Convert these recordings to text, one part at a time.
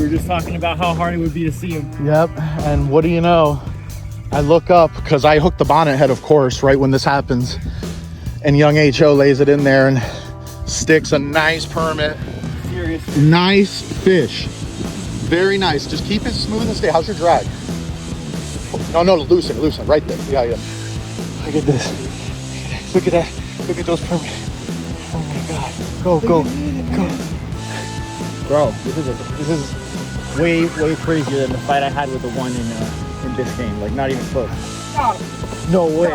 were just talking about how hard it would be to see him. Yep, and what do you know? I look up, because I hook the bonnet head, of course, right when this happens. And young HO lays it in there and sticks a nice permit. Serious. Nice fish. Very nice. Just keep it smooth and stay. How's your drag? No, loosen, right there. Yeah. Look at this. Look at that. Look at those permits. Oh my God. Go. Bro, this is way crazier than the fight I had with the one in Biscayne. Like, not even close. No way.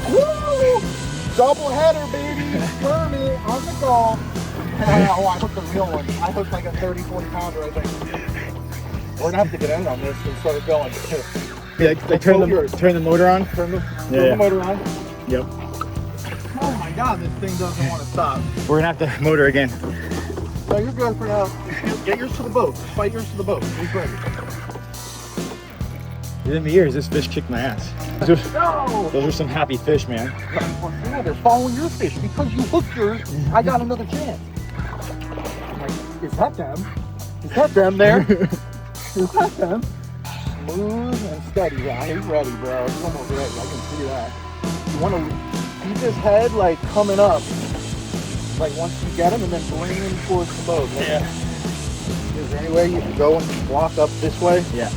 Woo! Double header, baby. Permit on the go. Oh, I hooked the real one. I hooked like a 30, 40 pounder, I think. We're gonna have to get in on this and start it going. Yeah, like turn the motor on. Turn the motor on. Yep. Oh my God, this thing doesn't want to stop. We're gonna have to motor again. No, you're good for now. Get yours to the boat. Fight yours to the boat. Be ready. Within the years, this fish kicked my ass. Those are some happy fish, man. Yeah, they're following your fish. Because you hooked yours, I got another chance. I'm like, is that them? Is that them there? Is that them? Smooth and steady. Yeah, he's ready, bro. He's almost ready. I can see that. You want to keep his head like coming up. Like once you get him and then bring him towards the boat. Right? Yeah. Is there any way you can go and walk up this way? Yeah.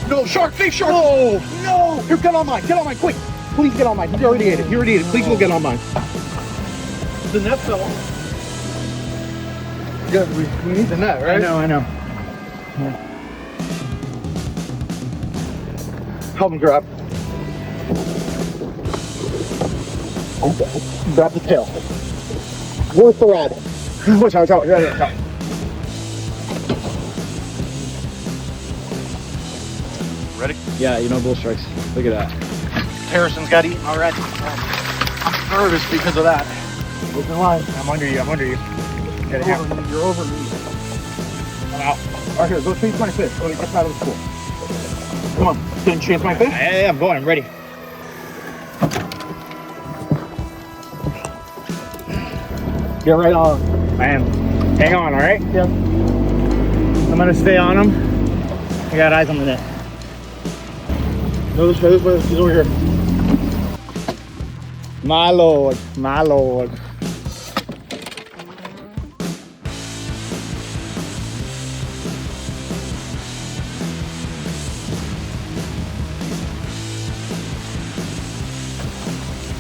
No, shark, fish, shark! Oh, no! Here, get on mine, quick! Please get on mine. He already ate it. Please go get on mine. The net fell off. Good, we need the net, right? I know. Yeah. Help him grab. Okay. Grab the tail. Worth the rod. Watch out. Ready? Yeah, you know bullsharks. Look at that. Harrison's got eaten already. I'm nervous because of that. Open line. I'm under you. Get it out. You're over me. I'm out. All right, here, go chase my fish. Go get out of the pool. Come on, can you chase my fish? Yeah, I'm going. I'm ready. Get right on. I am. Hang on, all right? Yeah. I'm gonna stay on him. I got eyes on the net. No, this way. He's over here. My lord.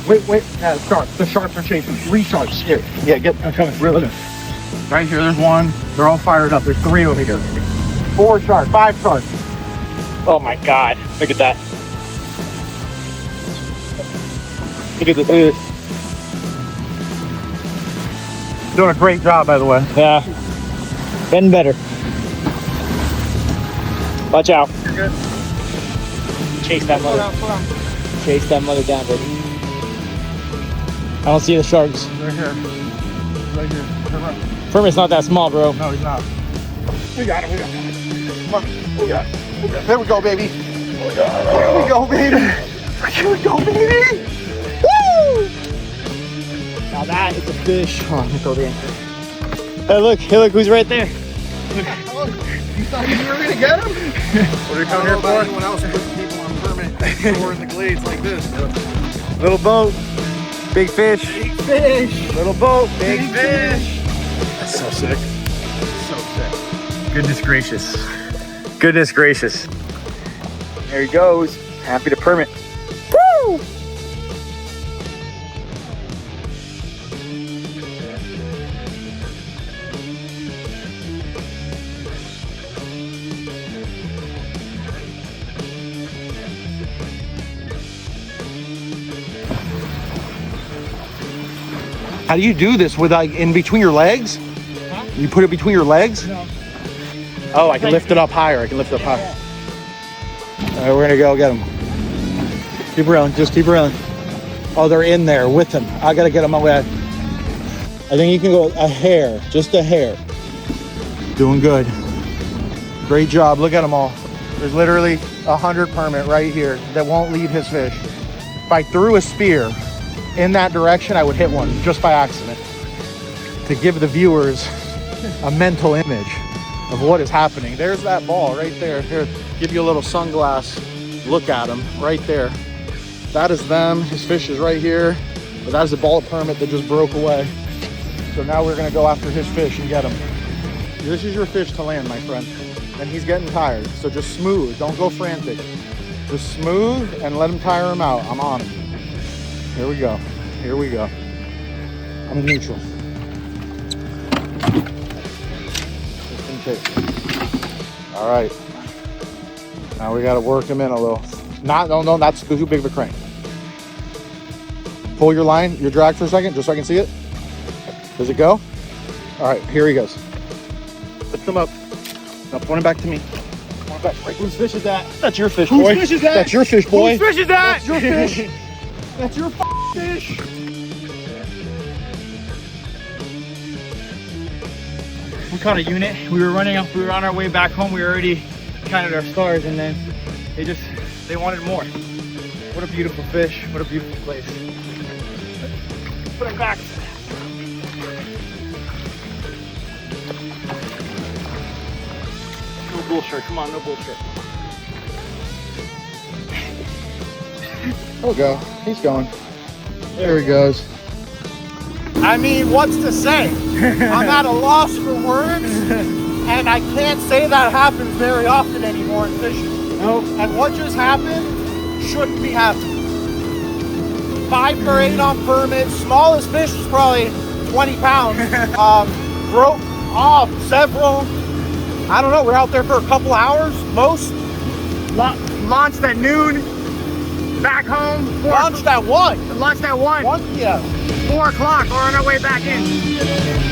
Wait. Yeah, the sharks are chasing. 3 sharks. Here. Yeah, I'm coming. Reel it in. Right here, there's one. They're all fired up. There's 3 over here. 4 sharks, 5 sharks. Oh my God. Look at that. Look at this. Doing a great job, by the way. Yeah. Getting better. Watch out. You're good. Chase that mother. Slow down. Chase that mother down, baby. I don't see the sharks. Right here. Permit's not that small, bro. No, he's not. We got him. Come on. We got it. There we go, baby. Here we go, baby. Woo! Now that is a fish. Oh, let me throw the anchor. Hey, look, who's right there. You thought you were going to get him? What are you coming here for? Anyone else puts people on permit or in the glades like this? Little boat, big fish. Big fish. Little boat, big fish. That's so sick. So sick. Goodness gracious. There he goes. Happy to permit. Woo! How do you do this with like in between your legs? Huh? You put it between your legs? No. Oh, I can lift it up higher. All right, we're gonna go get them. Keep reeling, just keep reeling. Oh, they're in there with him. I gotta get them away. I think you can go a hair, just a hair. Doing good. Great job. Look at them all. There's literally 100 permit right here that won't leave his fish. If I threw a spear in that direction, I would hit one just by accident to give the viewers a mental image of what is happening. There's that ball right there. Here, give you a little sunglass look at him right there. That is them. His fish is right here. But that is the ball permit that just broke away. So now we're gonna go after his fish and get him. This is your fish to land, my friend. And he's getting tired. So just smooth, don't go frantic. Just smooth and let him tire him out. I'm on him. Here we go. Here we go. I'm neutral. Just in case. All right. Now we gotta work him in a little. No, that's too big of a crank. Pull your line, your drag for a second, just so I can see it. Does it go? All right, here he goes. Lift him up. Now point him back to me. Point him back. Right. Whose fish is that? That's your fish, boy. Whose fish is that? That's your fish, boy. Whose fish is that? That's your fish. That's your fish. We caught a unit. We were on our way back home. We already counted our stars, and then they wanted more. What a beautiful fish. What a beautiful place. Put him back. No bullshark. Come on, no bullshark. There we go. He's going. There he goes. I mean, what's to say? I'm at a loss for words, and I can't say that happens very often anymore in fishing. Nope. And what just happened shouldn't be happening. 5 for 8 on permit. Smallest fish is probably 20 pounds. Broke off several. I don't know. We're out there for a couple hours, most. Launched at noon. Back home. Launched at 1. Launched at 1. 1 p.m. 4 o'clock. We're on our way back in.